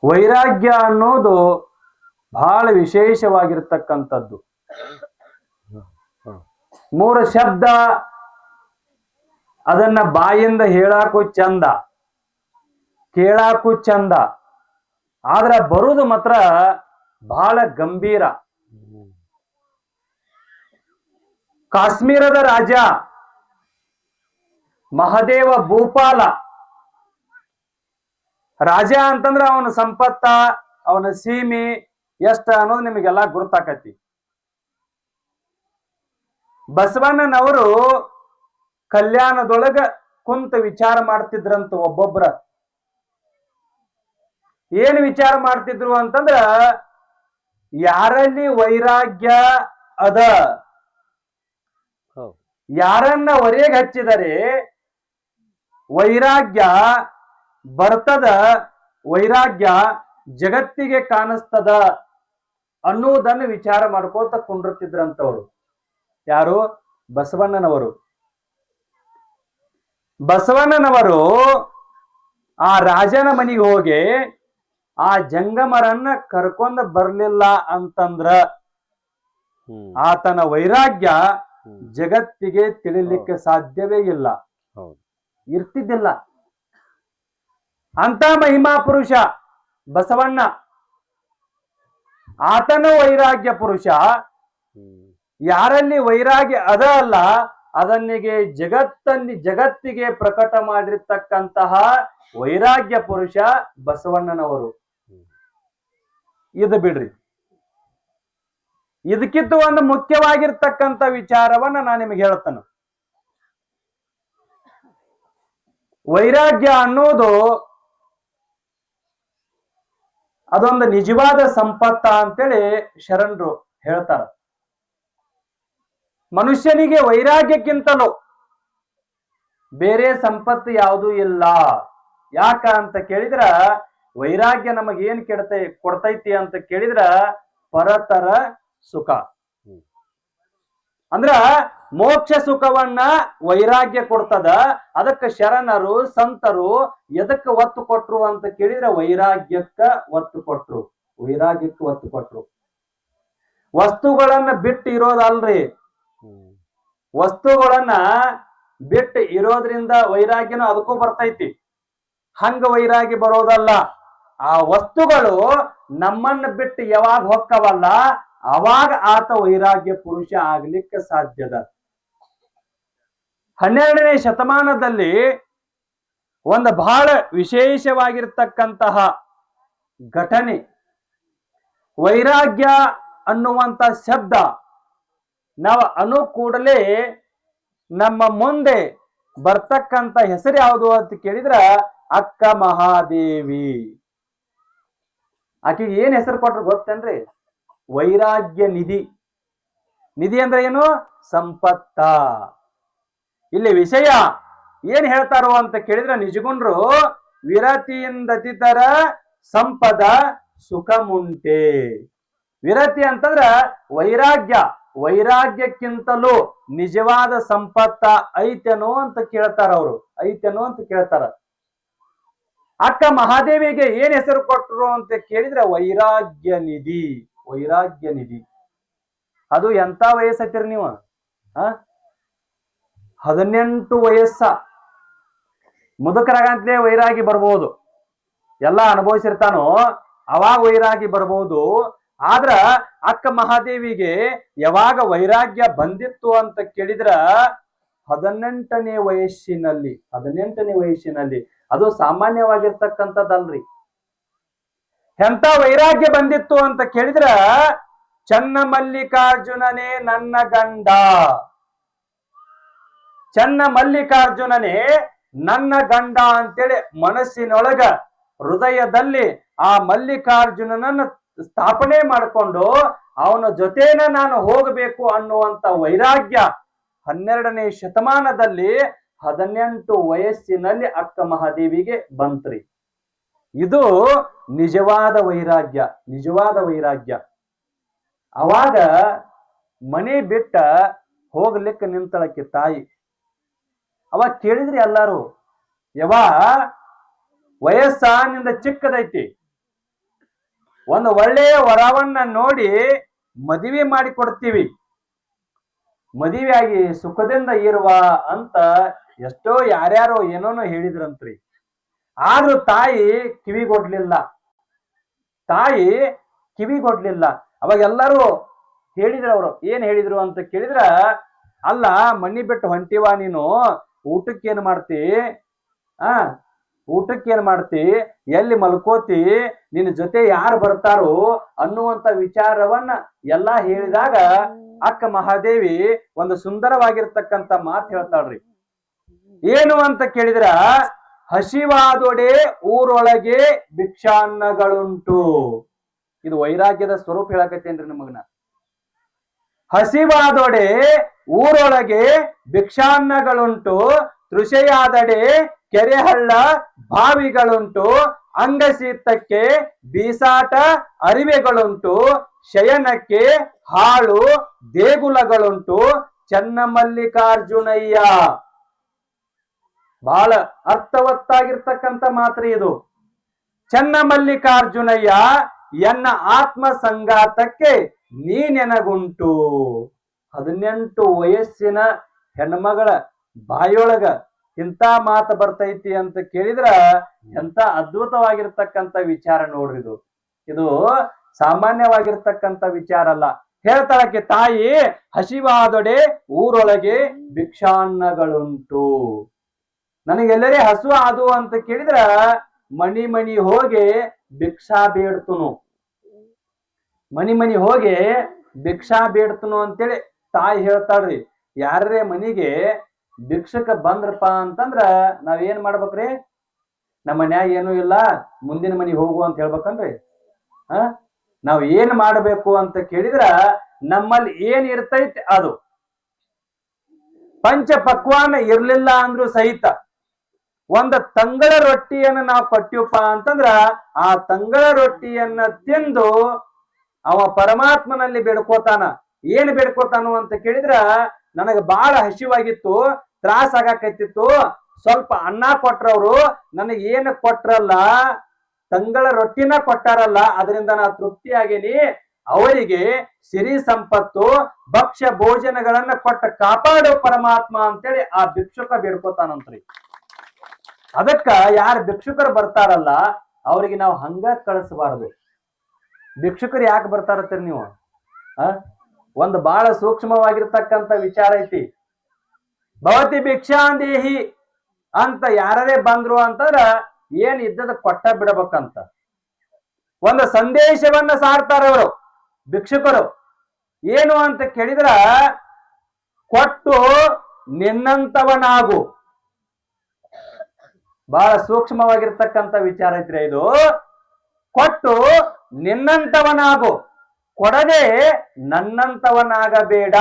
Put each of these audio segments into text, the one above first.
ವೈರಾಗ್ಯ ಅನ್ನೋದು ಬಹಳ ವಿಶೇಷವಾಗಿರ್ತಕ್ಕಂಥದ್ದು. 3 ಶಬ್ದ ಅದನ್ನ ಬಾಯಿಂದ ಹೇಳಾಕು ಚಂದ, ಕೇಳಾಕು ಚಂದ, ಆದ್ರ ಬರುವುದು ಮಾತ್ರ ಬಹಳ ಗಂಭೀರ. ಕಾಶ್ಮೀರದ ರಾಜ ಮಹದೇವ ಭೂಪಾಲ ರಾಜ ಅಂತಂದ್ರ ಅವನ ಸಂಪತ್ತ, ಅವನ ಸೀಮೆ ಎಷ್ಟ ಅನ್ನೋದು ನಿಮಗೆಲ್ಲ ಗುರುತಾಕತಿ. ಬಸವಣ್ಣನವರು ಕಲ್ಯಾಣದೊಳಗ ಕುಂತ ವಿಚಾರ ಮಾಡ್ತಿದ್ರಂತ. ಒಬ್ಬೊಬ್ರ ಏನ್ ವಿಚಾರ ಮಾಡ್ತಿದ್ರು ಅಂತಂದ್ರ, ಯಾರಲ್ಲಿ ವೈರಾಗ್ಯ ಅದ, ಯಾರನ್ನ ಹೊರೆಗೆ ಹಚ್ಚಿದರೆ ವೈರಾಗ್ಯ ಬರ್ತದ, ವೈರಾಗ್ಯ ಜಗತ್ತಿಗೆ ಕಾಣಿಸ್ತದ ಅನ್ನುವುದನ್ನು ವಿಚಾರ ಮಾಡ್ಕೋತ ಕುಂಡಿರ್ತಿದ್ರಂತವ್ರು. ಯಾರು? ಬಸವಣ್ಣನವರು. ಬಸವಣ್ಣನವರು ಆ ರಾಜನ ಮನೆಗೆ ಹೋಗಿ ಆ ಜಂಗಮರನ್ನ ಕರ್ಕೊಂಡ ಬರ್ಲಿಲ್ಲ ಅಂತಂದ್ರ ಆತನ ವೈರಾಗ್ಯ ಜಗತ್ತಿಗೆ ತಿಳಿಲಿಕ್ಕೆ ಸಾಧ್ಯವೇ ಇಲ್ಲ, ಇರ್ತಿದ್ದಿಲ್ಲ. ಅಂತ ಮಹಿಮಾ ಪುರುಷ ಬಸವಣ್ಣ. ಆತನ ವೈರಾಗ್ಯ ಪುರುಷ. ಯಾರಲ್ಲಿ ವೈರಾಗ್ಯ ಅದ ಅಲ್ಲ ಅದನ್ನಿಗೆ ಜಗತ್ತಿಗೆ ಪ್ರಕಟ ಮಾಡಿರ್ತಕ್ಕಂತಹ ವೈರಾಗ್ಯ ಪುರುಷ ಬಸವಣ್ಣನವರು. ಇದು ಬಿಡ್ರಿ, ಇದಕ್ಕಿಂತ ಒಂದು ಮುಖ್ಯವಾಗಿರ್ತಕ್ಕಂಥ ವಿಚಾರವನ್ನ ನಾನು ನಿಮಗೆ ಹೇಳ್ತೇನೆ. ವೈರಾಗ್ಯ ಅನ್ನೋದು ಅದೊಂದು ನಿಜವಾದ ಸಂಪತ್ತ ಅಂತೇಳಿ ಶರಣರು ಹೇಳ್ತಾರ. ಮನುಷ್ಯನಿಗೆ ವೈರಾಗ್ಯಕ್ಕಿಂತಲೂ ಬೇರೆ ಸಂಪತ್ತು ಯಾವುದೂ ಇಲ್ಲ. ಯಾಕ ಅಂತ ಕೇಳಿದ್ರ, ವೈರಾಗ್ಯ ನಮಗೇನ್ ಕೊಡ್ತೈತಿ ಅಂತ ಕೇಳಿದ್ರ ಪರತರ ಸುಖ. ಅಂದ್ರ ಮೋಕ್ಷ ಸುಖವನ್ನ ವೈರಾಗ್ಯ ಕೊಡ್ತದ. ಅದಕ್ಕೆ ಶರಣರು ಸಂತರು ಎದಕ್ಕೆ ಒತ್ತು ಕೊಟ್ರು ಅಂತ ಕೇಳಿದ್ರೆ ವೈರಾಗ್ಯಕ್ಕ ಒತ್ತು ಕೊಟ್ರು. ವೈರಾಗ್ಯಕ್ಕೆ ಒತ್ತು ಕೊಟ್ರು. ವಸ್ತುಗಳನ್ನ ಬಿಟ್ಟು ಇರೋದಲ್ರಿ, ವಸ್ತುಗಳನ್ನ ಬಿಟ್ಟು ಇರೋದ್ರಿಂದ ವೈರಾಗ್ಯನೂ ಅದಕ್ಕೂ ಬರ್ತೈತಿ. ಹಂಗ ವೈರಾಗ್ಯ ಬರೋದಲ್ಲ. ಆ ವಸ್ತುಗಳು ನಮ್ಮನ್ನ ಬಿಟ್ಟು ಯಾವಾಗ ಹೊಕ್ಕವಲ್ಲ ಅವಾಗ ಆತ ವೈರಾಗ್ಯ ಪುರುಷ ಆಗ್ಲಿಕ್ಕೆ ಸಾಧ್ಯದ. 12ನೇ ಶತಮಾನದಲ್ಲಿ ಒಂದು ಬಹಳ ವಿಶೇಷವಾಗಿರ್ತಕ್ಕಂತಹ ಘಟನೆ. ವೈರಾಗ್ಯ ಅನ್ನುವಂತ ಶಬ್ದ ನಾವು ಕೂಡಲೇ ನಮ್ಮ ಮುಂದೆ ಬರ್ತಕ್ಕಂಥ ಹೆಸರು ಯಾವುದು ಅಂತ ಕೇಳಿದ್ರ ಅಕ್ಕ ಮಹಾದೇವಿ. ಆಕೆಗೆ ಏನ್ ಹೆಸರು ಕೊಟ್ರು ಗೊತ್ತೇನ್ರಿ? ವೈರಾಗ್ಯ ನಿಧಿ. ನಿಧಿ ಅಂದ್ರೆ ಏನು? ಸಂಪತ್ತ. ಇಲ್ಲಿ ವಿಷಯ ಏನ್ ಹೇಳ್ತಾರೋ ಅಂತ ಕೇಳಿದ್ರೆ ನಿಜಗುಂಡ್ರು ವಿರತಿಯಿಂದತಿತರ ಸಂಪದ ಸುಖಮುಂಟೆ. ವಿರತಿ ಅಂತಂದ್ರ ವೈರಾಗ್ಯ. ವೈರಾಗ್ಯಕ್ಕಿಂತಲೂ ನಿಜವಾದ ಸಂಪತ್ತ ಐತೆನೋ ಅಂತ ಕೇಳ್ತಾರ ಅವರು. ಐತೆನೋ ಅಂತ ಕೇಳ್ತಾರ. ಅಕ್ಕ ಮಹಾದೇವಿಗೆ ಏನ್ ಹೆಸರು ಕೊಟ್ಟರು ಅಂತ ಕೇಳಿದ್ರೆ ವೈರಾಗ್ಯ ನಿಧಿ. ವೈರಾಗ್ಯ ನಿಧಿ. ಅದು ಎಂತ ವಯಸ್ಸೈತಿರಿ ನೀವು? 18 ವಯಸ್ಸ. ಮುದುಕರಾಗಂತಲೇ ವೈರಾಗಿ ಬರ್ಬೋದು. ಎಲ್ಲ ಅನುಭವಿಸಿರ್ತಾನೋ ಅವಾಗ ವೈರಾಗಿ ಬರ್ಬೋದು. ಆದ್ರ ಅಕ್ಕ ಮಹಾದೇವಿಗೆ ಯಾವಾಗ ವೈರಾಗ್ಯ ಬಂದಿತ್ತು ಅಂತ ಕೇಳಿದ್ರ 18ನೇ ವಯಸ್ಸಿನಲ್ಲಿ. 18ನೇ ವಯಸ್ಸಿನಲ್ಲಿ. ಅದು ಸಾಮಾನ್ಯವಾಗಿರ್ತಕ್ಕಂಥದ್ದಲ್ರಿ. ಎಂತ ವೈರಾಗ್ಯ ಬಂದಿತ್ತು ಅಂತ ಕೇಳಿದ್ರ ಚನ್ನ ಮಲ್ಲಿಕಾರ್ಜುನನೇ ನನ್ನ ಗಂಡ. ಚನ್ನ ಮಲ್ಲಿಕಾರ್ಜುನನೇ ನನ್ನ ಗಂಡ ಅಂತೇಳಿ ಮನಸ್ಸಿನೊಳಗ ಹೃದಯದಲ್ಲಿ ಆ ಮಲ್ಲಿಕಾರ್ಜುನನನ್ನ ಸ್ಥಾಪನೆ ಮಾಡಿಕೊಂಡು ಅವನ ಜೊತೆನ ನಾನು ಹೋಗಬೇಕು ಅನ್ನುವಂತ ವೈರಾಗ್ಯ 12ನೇ ಶತಮಾನದಲ್ಲಿ 18 ವಯಸ್ಸಿನಲ್ಲಿ ಅಕ್ಕ ಮಹಾದೇವಿಗೆ ಬಂತ್ರಿ. ಇದು ನಿಜವಾದ ವೈರಾಗ್ಯ. ನಿಜವಾದ ವೈರಾಗ್ಯ. ಅವಾಗ ಮನೆ ಬಿಟ್ಟ ಹೋಗ್ಲಿಕ್ಕೆ ನಿಂತಳಕ್ಕೆ ತಾಯಿ. ಅವಾಗ ಕೇಳಿದ್ರಿ ಎಲ್ಲಾರು, ಯವ್ವ ವಯಸ್ಸ ನಿಂದ ಚಿಕ್ಕದೈತಿ, ಒಂದು ಒಳ್ಳೆಯ ವರವನ್ನ ನೋಡಿ ಮದುವೆ ಮಾಡಿ ಕೊಡ್ತೀವಿ, ಮದುವೆಯಾಗಿ ಸುಖದಿಂದ ಇರುವ ಅಂತ ಎಷ್ಟೋ ಯಾರ್ಯಾರೋ ಏನೋನೋ ಹೇಳಿದ್ರಂತ್ರಿ. ಆದ್ರೂ ತಾಯಿ ಕಿವಿಗೊಡ್ಲಿಲ್ಲ, ತಾಯಿ ಕಿವಿಗೊಡ್ಲಿಲ್ಲ. ಅವಾಗ ಎಲ್ಲರೂ ಹೇಳಿದ್ರು. ಅವರು ಏನ್ ಹೇಳಿದ್ರು ಅಂತ ಕೇಳಿದ್ರ, ಅಲ್ಲ ಮನಿ ಬಿಟ್ಟು ಹೊಂಟಿವ ನೀನು, ಊಟಕ್ಕೇನ್ ಮಾಡ್ತಿ, ಊಟಕ್ಕೇನ್ ಮಾಡ್ತಿ, ಎಲ್ಲಿ ಮಲ್ಕೋತಿ, ನಿನ್ನ ಜೊತೆ ಯಾರು ಬರ್ತಾರೋ ಅನ್ನುವಂತ ವಿಚಾರವನ್ನ ಎಲ್ಲಾ ಹೇಳಿದಾಗ ಅಕ್ಕ ಮಹಾದೇವಿ ಒಂದು ಸುಂದರವಾಗಿರ್ತಕ್ಕಂಥ ಮಾತು ಹೇಳ್ತಾಳ್ರಿ. ಏನು ಅಂತ ಕೇಳಿದ್ರ, ಹಸಿವಾದೊಡೆ ಊರೊಳಗೆ ಭಿಕ್ಷಾನ್ನಗಳುಂಟು. ಇದು ವೈರಾಗ್ಯದ ಸ್ವರೂಪ ಹೇಳಕತ್ತೇನ್ರಿ ನಿಮಗ್ನ. ಹಸಿವಾದೊಡೆ ಊರೊಳಗೆ ಭಿಕ್ಷಾನ್ನಗಳುಂಟು, ತೃಷೆಯಾದಡೆ ಕೆರೆಹಳ್ಳ ಬಾವಿಗಳುಂಟು, ಅಂಗಶೀತಕ್ಕೆ ಬೀಸಾಟ ಅರಿವೆಗಳುಂಟು, ಶಯನಕ್ಕೆ ಹಾಳು ದೇಗುಲಗಳುಂಟು, ಚನ್ನಮಲ್ಲಿಕಾರ್ಜುನಯ್ಯ. ಬಹಳ ಅರ್ಥವತ್ತಾಗಿರ್ತಕ್ಕಂಥ ಮಾತ್ರ ಇದು. ಚನ್ನಮಲ್ಲಿಕಾರ್ಜುನಯ್ಯ ಎನ್ನ ಆತ್ಮ ಸಂಗಾತಕ್ಕೆ ನೀನೆನಗುಂಟು. 18 ವಯಸ್ಸಿನ ಹೆಣ್ಮಗಳ ಬಾಯೊಳಗ ಇಂಥ ಮಾತು ಬರ್ತೈತಿ ಅಂತ ಕೇಳಿದ್ರ ಎಂತ ಅದ್ಭುತವಾಗಿರ್ತಕ್ಕಂಥ ವಿಚಾರ ನೋಡ್ರಿ. ಇದು ಸಾಮಾನ್ಯವಾಗಿರ್ತಕ್ಕಂಥ ವಿಚಾರ ಅಲ್ಲ. ಹೇಳ್ತಾಳಕ್ಕೆ ತಾಯಿ, ಹಸಿವಾದೊಡೆ ಊರೊಳಗೆ ಭಿಕ್ಷಾನ್ನಗಳುಂಟು. ನನಗೆಲ್ಲರೇ ಹಸು ಅದು ಅಂತ ಕೇಳಿದ್ರ ಮನಿ ಮನಿ ಹೋಗಿ ಭಿಕ್ಷಾ ಬೇಡ್ತನು, ಮನಿ ಮನಿ ಹೋಗಿ ಭಿಕ್ಷಾ ಬೇಡ್ತನು ಅಂತೇಳಿ ತಾಯಿ ಹೇಳ್ತಾಳ್ರಿ. ಯಾರೇ ಮನಿಗೆ ಭಿಕ್ಷಕ ಬಂದ್ರಪ್ಪ ಅಂತಂದ್ರ ನಾವೇನ್ ಮಾಡ್ಬೇಕ್ರಿ, ನಮ್ಮ ಮನ್ಯಾಗ ಏನೂ ಇಲ್ಲ, ಮುಂದಿನ ಮನಿಗೆ ಹೋಗು ಅಂತ ಹೇಳ್ಬೇಕನ್ರಿ. ನಾವ್ ಏನ್ ಮಾಡ್ಬೇಕು ಅಂತ ಕೇಳಿದ್ರ, ನಮ್ಮಲ್ಲಿ ಏನ್ ಇರ್ತೈತಿ ಅದು. ಪಂಚ ಪಕ್ವಾನ ಇರ್ಲಿಲ್ಲ ಅಂದ್ರೂ ಸಹಿತ ಒಂದ ತಂಗಳ ರೊಟ್ಟಿಯನ್ನು ನಾವು ಕೊಟ್ಟಿವಪ್ಪ ಅಂತಂದ್ರ ಆ ತಂಗಳ ರೊಟ್ಟಿಯನ್ನ ತಿಂದು ಅವ ಪರಮಾತ್ಮನಲ್ಲಿ ಬೇಡ್ಕೋತಾನ. ಏನ್ ಬೇಡ್ಕೋತಾನು ಅಂತ ಕೇಳಿದ್ರ, ನನಗ ಬಹಳ ಹಸಿವಾಗಿತ್ತು, ತ್ರಾಸ ಆಗಾಕತ್ತಿತ್ತು, ಸ್ವಲ್ಪ ಅನ್ನ ಕೊಟ್ರವ್ರು, ನನಗೆ ಏನು ಕೊಟ್ರಲ್ಲ, ತಂಗಳ ರೊಟ್ಟಿನ ಕೊಟ್ಟಾರಲ್ಲ, ಅದರಿಂದ ನಾ ತೃಪ್ತಿಯಾಗೇನಿ, ಅವರಿಗೆ ಸಿರಿ ಸಂಪತ್ತು ಭಕ್ಷ್ಯ ಭೋಜನಗಳನ್ನ ಕೊಟ್ಟ ಕಾಪಾಡೋ ಪರಮಾತ್ಮ ಅಂತೇಳಿ ಆ ಭಿಕ್ಷುಕ ಬೇಡ್ಕೋತಾನಂತ್ರಿ. ಅದಕ್ಕ ಯಾರು ಭಿಕ್ಷುಕರು ಬರ್ತಾರಲ್ಲ ಅವ್ರಿಗೆ ನಾವು ಹಂಗ ಕಳಿಸಬಾರದು. ಭಿಕ್ಷುಕರು ಯಾಕೆ ಬರ್ತಾರತ್ತೀರಿ ನೀವು? ಒಂದು ಬಹಳ ಸೂಕ್ಷ್ಮವಾಗಿರ್ತಕ್ಕಂಥ ವಿಚಾರ ಐತಿ. ಭವತಿ ಭಿಕ್ಷಾಂದೇಹಿ ಅಂತ ಯಾರೇ ಬಂದ್ರು ಅಂತಂದ್ರ ಏನ್ ಇದ್ದದ ಕೊಟ್ಟ ಬಿಡಬೇಕಂತ ಒಂದು ಸಂದೇಶವನ್ನ ಸಾರ್ತಾರ ಅವರು ಭಿಕ್ಷುಕರು. ಏನು ಅಂತ ಕೇಳಿದ್ರ, ಕೊಟ್ಟು ನಿನ್ನಂತವನಾಗು. ಬಹಳ ಸೂಕ್ಷ್ಮವಾಗಿರ್ತಕ್ಕಂಥ ವಿಚಾರ ಐತ್ರಿ ಇದು. ಕೊಟ್ಟು ನಿನ್ನಂತವನಾಗು, ಕೊಡದೆ ನನ್ನಂತವನಾಗಬೇಡ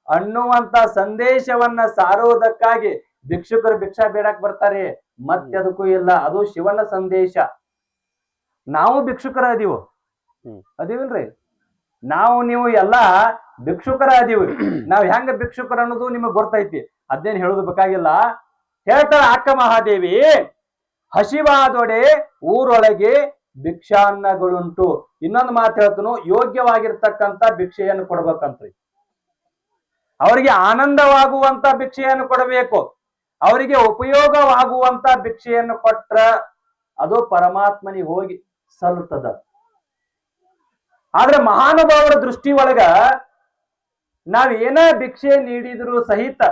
ಅನ್ನುವಂತ ಸಂದೇಶವನ್ನ ಸಾರುವುದಕ್ಕಾಗಿ ಭಿಕ್ಷುಕರು ಭಿಕ್ಷಾ ಬೇಡಕ್ ಬರ್ತಾರೆ. ಮತ್ತದಕ್ಕೂ ಇಲ್ಲ, ಅದು ಶಿವನ ಸಂದೇಶ. ನಾವು ಭಿಕ್ಷುಕರ ಅದೀವಿಲ್ರಿ, ನಾವು ನೀವು ಎಲ್ಲಾ ಭಿಕ್ಷುಕರ ಅದೀವಿ. ನಾವ್ ಹೆಂಗ ಭಿಕ್ಷುಕರ ಅನ್ನೋದು ನಿಮಗ್ ಗೊತ್ತೈತಿ, ಅದೇನ್ ಹೇಳೋದು ಬೇಕಾಗಿಲ್ಲ. ಹೇಳ್ತಾಳ ಅಕ್ಕ ಮಹಾದೇವಿ, ಹಸಿವಾದೊಡೆ ಊರೊಳಗೆ ಭಿಕ್ಷಾನ್ನಗಳುಂಟು. ಇನ್ನೊಂದು ಮಾತು ಹೇಳ್ತನು, ಯೋಗ್ಯವಾಗಿರ್ತಕ್ಕಂಥ ಭಿಕ್ಷೆಯನ್ನು ಕೊಡ್ಬೇಕಂತ್ರಿ. ಅವರಿಗೆ ಆನಂದವಾಗುವಂತ ಭಿಕ್ಷೆಯನ್ನು ಕೊಡಬೇಕು. ಅವರಿಗೆ ಉಪಯೋಗವಾಗುವಂತ ಭಿಕ್ಷೆಯನ್ನು ಕೊಟ್ರ ಅದು ಪರಮಾತ್ಮನಿಗೆ ಹೋಗಿ ಸಲ್ಲುತ್ತದ. ಆದ್ರೆ ಮಹಾನುಭಾವರ ದೃಷ್ಟಿ ಒಳಗ ನಾವೇನ ಭಿಕ್ಷೆ ನೀಡಿದ್ರು ಸಹಿತ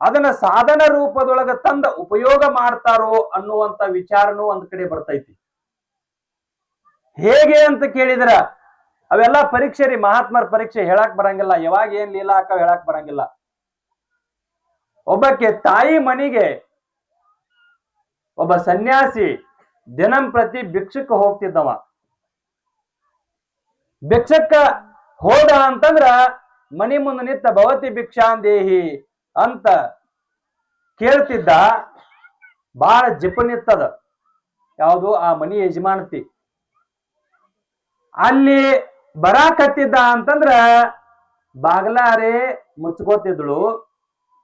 ಅದನ್ನ ಸಾಧನ ರೂಪದೊಳಗ ತಂದ ಉಪಯೋಗ ಮಾಡ್ತಾರೋ ಅನ್ನುವಂತ ವಿಚಾರನೂ ಒಂದ್ ಕಡೆ ಬರ್ತೈತಿ. ಹೇಗೆ ಅಂತ ಕೇಳಿದ್ರ ಅವೆಲ್ಲ ಪರೀಕ್ಷೆ ರೀ, ಮಹಾತ್ಮರ ಪರೀಕ್ಷೆ. ಹೇಳಕ್ ಬರಂಗಿಲ್ಲ, ಯಾವಾಗ ಏನ್ ಲೀಲಾ ಹಾಕವ್ ಹೇಳಕ್ ಬರಂಗಿಲ್ಲ. ಒಬ್ಬಕ್ಕೆ ತಾಯಿ ಮನಿಗೆ ಒಬ್ಬ ಸನ್ಯಾಸಿ ದಿನಂಪ್ರತಿ ಭಿಕ್ಷಕ ಹೋಗ್ತಿದ್ದವ. ಭಿಕ್ಷಕ ಹೋದ ಅಂತಂದ್ರ ಮನಿ ಮುಂದೆ ನಿಂತ ಭವತಿ ಭಿಕ್ಷಾಂದೇಹಿ ಅಂತ ಕೇಳ್ತಿದ್ದ. ಬಹಳ ಜಿಪನಿತ್ತದ ಯಾವುದು ಆ ಮನಿ ಯಜಮಾನತಿ. ಅಲ್ಲಿ ಬರಾಕತ್ತಿದ್ದ ಅಂತಂದ್ರ ಬಾಗ್ಲಾರೆ ಮುಚ್ಕೋತಿದ್ಳು,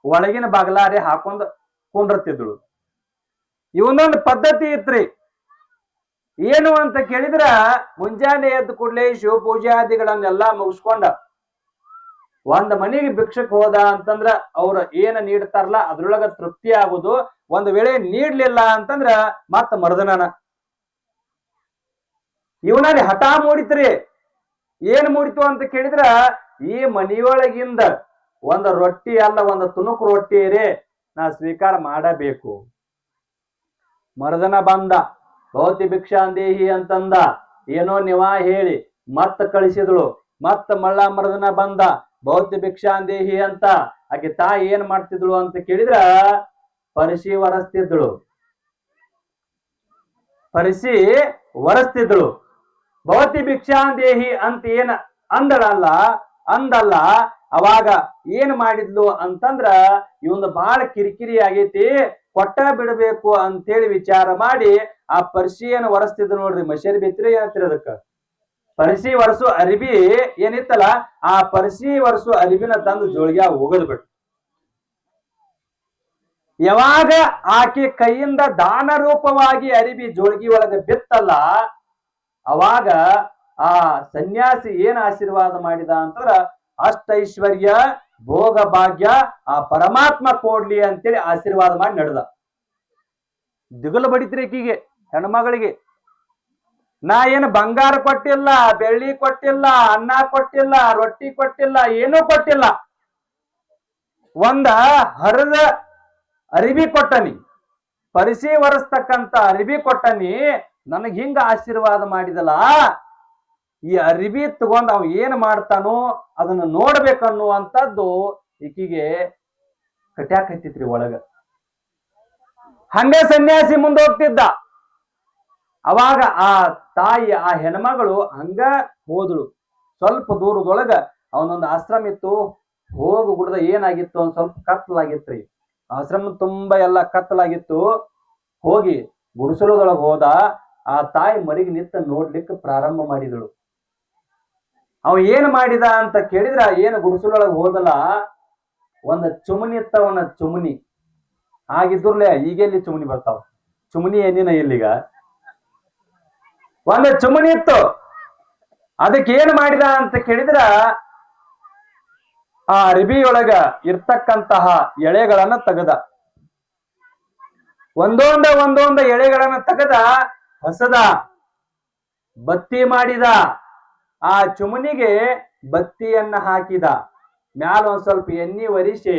ಒಳಗಿನ ಬಾಗ್ಲಾರೆ ಹಾಕೊಂಡ್ ಕುಂಡ್ರತಿದ್ಳು. ಇವನೊಂದು ಪದ್ಧತಿ ಇತ್ರಿ. ಏನು ಅಂತ ಕೇಳಿದ್ರ ಮುಂಜಾನೆ ಎದ್ದು ಕೂಡಲೇ ಶಿವ ಪೂಜಾದಿಗಳನ್ನೆಲ್ಲ ಮುಗಿಸ್ಕೊಂಡ ಒಂದ್ ಮನೆಗೆ ಭಿಕ್ಷಕ್ ಹೋದ ಅಂತಂದ್ರ ಅವ್ರ ಏನ ನೀಡ್ತಾರಲ್ಲ ಅದ್ರೊಳಗ ತೃಪ್ತಿ ಆಗುದು. ಒಂದ್ ವೇಳೆ ನೀಡ್ಲಿಲ್ಲ ಅಂತಂದ್ರ ಮತ್ತ ಮರ್ದನನ. ಇವನಲ್ಲಿ ಹಠ ಮೂಡಿತ್ರಿ. ಏನ್ ಮೂಡಿತು ಅಂತ ಕೇಳಿದ್ರ ಈ ಮನಿಯೊಳಗಿಂದ ಒಂದ್ ರೊಟ್ಟಿ ಅಲ್ಲ ಒಂದ್ ತುಣುಕು ರೊಟ್ಟಿ ರೇ ನಾ ಸ್ವೀಕಾರ ಮಾಡಬೇಕು. ಮರ್ದನ ಬಂದ, ಭೌತಿ ಭಿಕ್ಷಾಂದೇಹಿ ಅಂತಂದ, ಏನೋ ನಿವಾ ಹೇಳಿ ಮತ್ತ ಕಳಿಸಿದಳು. ಮತ್ತ ಮಳ್ಳ ಮರ್ದನ ಬಂದ, ಭೌತಿ ಭಿಕ್ಷಾಂದೇಹಿ ಅಂತ. ಆಕೆ ತಾಯಿ ಏನ್ ಮಾಡ್ತಿದ್ಳು ಅಂತ ಕೇಳಿದ್ರ ಪರಿಸಿ ಒರೆಸ್ತಿದ್ಳು. ಭೌತಿ ಭಿಕ್ಷಾಂದೇಹಿ ಅಂತ ಏನ್ ಅಂದಲ್ಲ. ಅವಾಗ ಏನ್ ಮಾಡಿದ್ಲು ಅಂತಂದ್ರ ಇವಂದು ಬಹಳ ಕಿರಿಕಿರಿ ಆಗೈತಿ, ಕೊಟ್ಟ ಬಿಡಬೇಕು ಅಂತೇಳಿ ವಿಚಾರ ಮಾಡಿ ಆ ಪರಿಸಿಯನ್ನು ಒರೆಸ್ತಿದ್ರು ನೋಡ್ರಿ. ಮಷೇರಿ ಬಿತ್ರಿ ಏನಂತೀರಿ ಅದಕ್ಕ? ಪರಿಸಿ ಒರೆಸು ಅರಿಬಿ ಏನಿತ್ತಲ್ಲ ಆ ಪರಿಸಿ ಒರೆಸು ಅರಿಬಿನ ತಂದು ಜೋಳಿಗೆ ಹೋಗದ್ ಬಿಟ್ಟು. ಯಾವಾಗ ಆಕೆ ಕೈಯಿಂದ ದಾನ ರೂಪವಾಗಿ ಅರಿಬಿ ಜೋಳಿಗೆ ಒಳಗೆ ಬಿತ್ತಲ್ಲ, ಅವಾಗ ಆ ಸನ್ಯಾಸಿ ಏನ್ ಆಶೀರ್ವಾದ ಮಾಡಿದ ಅಂತಂದ್ರ ಅಷ್ಟೈಶ್ವರ್ಯ ಭೋಗ ಭಾಗ್ಯ ಆ ಪರಮಾತ್ಮ ಕೊಡ್ಲಿ ಅಂತೇಳಿ ಆಶೀರ್ವಾದ ಮಾಡಿ ನಡೆದ. ದಿಗಲು ಬಡಿತ್ರಿ ಆಕಿಗೆ, ಹೆಣ್ಮಗಳಿಗೆ. ನಾ ಏನು ಬಂಗಾರ ಕೊಟ್ಟಿಲ್ಲ, ಬೆಳ್ಳಿ ಕೊಟ್ಟಿಲ್ಲ, ಅನ್ನ ಕೊಟ್ಟಿಲ್ಲ, ರೊಟ್ಟಿ ಕೊಟ್ಟಿಲ್ಲ, ಏನೂ ಕೊಟ್ಟಿಲ್ಲ. ಒಂದ ಹರದ ಅರಿಬಿ ಕೊಟ್ಟನಿ, ಪರಿಸಿ ಒರೆಸ್ತಕ್ಕಂತ ಅರಿಬಿ ಕೊಟ್ಟನಿ. ನನಗ್ ಹಿಂಗ ಆಶೀರ್ವಾದ ಮಾಡಿದಲ್ಲ, ಈ ಅರಿಬಿ ತಗೊಂಡ್ ಅವ್ ಏನ್ ಮಾಡ್ತಾನೋ ಅದನ್ನ ನೋಡ್ಬೇಕನ್ನುವಂಥದ್ದು ಈಕಿಗೆ ಕಟ್ಯಾಕ್ ಹತ್ತಿತ್ರಿ ಒಳಗ. ಹಂಗೆ ಸನ್ಯಾಸಿ ಮುಂದೆ ಹೋಗ್ತಿದ್ದ. ಅವಾಗ ಆ ತಾಯಿ ಆ ಹೆಣ್ಮಗಳು ಹಂಗ ಹೋದಳು. ಸ್ವಲ್ಪ ದೂರದೊಳಗ ಅವನೊಂದು ಆಶ್ರಮ ಇತ್ತು. ಹೋಗು ಗುಡ್ದ ಏನಾಗಿತ್ತು ಒಂದ್ ಸ್ವಲ್ಪ ಕತ್ತಲಾಗಿತ್ರಿ. ಆಶ್ರಮ ತುಂಬಾ ಎಲ್ಲ ಕತ್ತಲಾಗಿತ್ತು. ಹೋಗಿ ಗುಡಿಸಲದೊಳಗೆ ಹೋದ. ಆ ತಾಯಿ ಮರಿಗೆ ನಿಂತ ನೋಡ್ಲಿಕ್ಕೆ ಪ್ರಾರಂಭ ಮಾಡಿದಳು. ಅವ ಏನ್ ಮಾಡಿದ ಅಂತ ಕೇಳಿದ್ರ, ಏನು ಗುಡಿಸಲೊಳಗೆ ಹೋದಲ್ಲ, ಒಂದ್ ಚುಮನಿ ಇತ್ತ. ಒಂದ್ ಚುಮನಿ ಆಗಿದ್ರಲೆ ಈಗೆಲ್ಲಿ ಚುಮನಿ ಬರ್ತಾವ? ಚುಮನಿ ಏನಿನ ಇಲ್ಲಿಗ ಒಂದ್ ಚುಮನಿ ಇತ್ತು. ಅದಕ್ಕೆ ಏನ್ ಮಾಡಿದ ಅಂತ ಕೇಳಿದ್ರ, ಆ ಅರಿಬಿಯೊಳಗ ಇರ್ತಕ್ಕಂತಹ ಎಳೆಗಳನ್ನ ತೆಗೆದ. ಒಂದೊಂದ ಎಳೆಗಳನ್ನ ತೆಗೆದ ಹೊಸದ ಬತ್ತಿ ಮಾಡಿದ. ಆ ಚುಮನಿಗೆ ಬತ್ತಿಯನ್ನ ಹಾಕಿದ. ಮ್ಯಾಲ ಒಂದ್ ಸ್ವಲ್ಪ ಎಣ್ಣೆ ಒರಿಸಿ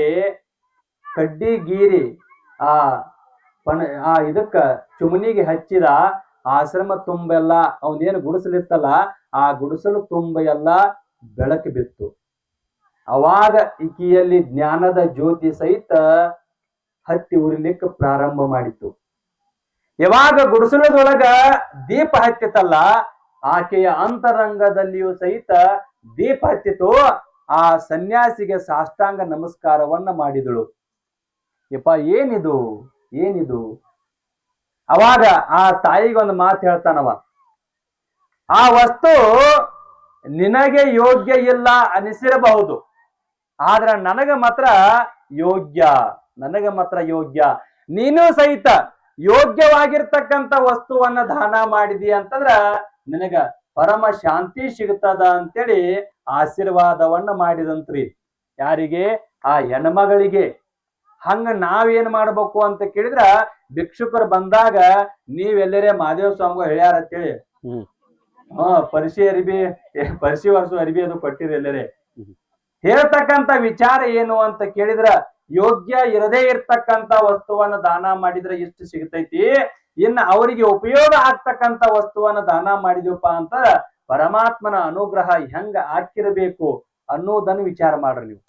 ಕಡ್ಡಿ ಗೀರಿ ಆ ಇದಕ್ಕ ಚುಮನಿಗೆ ಹಚ್ಚಿದ. ಆಶ್ರಮ ತುಂಬೆಲ್ಲ ಅವನೇನು ಗುಡಿಸಲಿತ್ತಲ್ಲ ಆ ಗುಡಿಸಲು ತುಂಬ ಎಲ್ಲ ಬೆಳಕು ಬಿತ್ತು. ಅವಾಗ ಈಕಿಯಲ್ಲಿ ಜ್ಞಾನದ ಜ್ಯೋತಿ ಸಹಿತ ಹತ್ತಿ ಉರಿಲಿಕ್ಕೆ ಪ್ರಾರಂಭ ಮಾಡಿತು. ಯಾವಾಗ ಗುಡಿಸಲದೊಳಗ ದೀಪ ಹತ್ತಿತಲ್ಲ, ಆಕೆಯ ಅಂತರಂಗದಲ್ಲಿಯೂ ಸಹಿತ ದೀಪ ಹತ್ತಿತು. ಆ ಸನ್ಯಾಸಿಗೆ ಸಾಷ್ಟಾಂಗ ನಮಸ್ಕಾರವನ್ನ ಮಾಡಿದಳು. ಯಪ್ಪ ಏನಿದು? ಅವಾಗ ಆ ತಾಯಿಗೊಂದು ಮಾತು ಹೇಳ್ತಾನವ, ಆ ವಸ್ತು ನಿನಗೆ ಯೋಗ್ಯ ಇಲ್ಲ ಅನಿಸಿರಬಹುದು, ಆದ್ರ ನನಗ ಮಾತ್ರ ಯೋಗ್ಯ. ನೀನು ಸಹಿತ ಯೋಗ್ಯವಾಗಿರ್ತಕ್ಕಂಥ ವಸ್ತುವನ್ನ ದಾನ ಮಾಡಿದಿ ಅಂತಂದ್ರ ನಿನಗ ಪರಮ ಶಾಂತಿ ಸಿಗುತ್ತದ ಅಂತೇಳಿ ಆಶೀರ್ವಾದವನ್ನ ಮಾಡಿದಂತ್ರಿ. ಯಾರಿಗೆ? ಆ ಹೆಣ್ಮಗಳಿಗೆ. ಹಂಗ ನಾವೇನ್ ಮಾಡ್ಬೇಕು ಅಂತ ಕೇಳಿದ್ರ, ಭಿಕ್ಷುಕರು ಬಂದಾಗ ನೀವೆಲ್ಲರೇ ಮಹಾದೇವ ಸ್ವಾಮಿಗಳು ಹೇಳ್ಯಾರ ಅಂತೇಳಿ ಪರಿಸಿ ವರ್ಷ ಅರಿಬಿ ಅದು ಕೊಟ್ಟಿರಿ ಎಲ್ಲರೇ. ಹೇಳ್ತಕ್ಕಂತ ವಿಚಾರ ಏನು ಅಂತ ಕೇಳಿದ್ರ, ಯೋಗ್ಯ ಇರದೇ ಇರ್ತಕ್ಕಂತ ವಸ್ತುವನ್ನ ದಾನ ಮಾಡಿದ್ರೆ ಎಷ್ಟು ಸಿಗತೈತಿ, ಇನ್ನು ಅವರಿಗೆ ಉಪಯೋಗ ಆಗ್ತಕ್ಕಂತ ವಸ್ತುವನ್ನ ದಾನ ಮಾಡಿದ್ವಪ್ಪ ಅಂತ ಪರಮಾತ್ಮನ ಅನುಗ್ರಹ ಹೆಂಗ ಹಾಕಿರಬೇಕು ಅನ್ನೋದನ್ನು ವಿಚಾರ ಮಾಡ್ರಿ ನೀವು.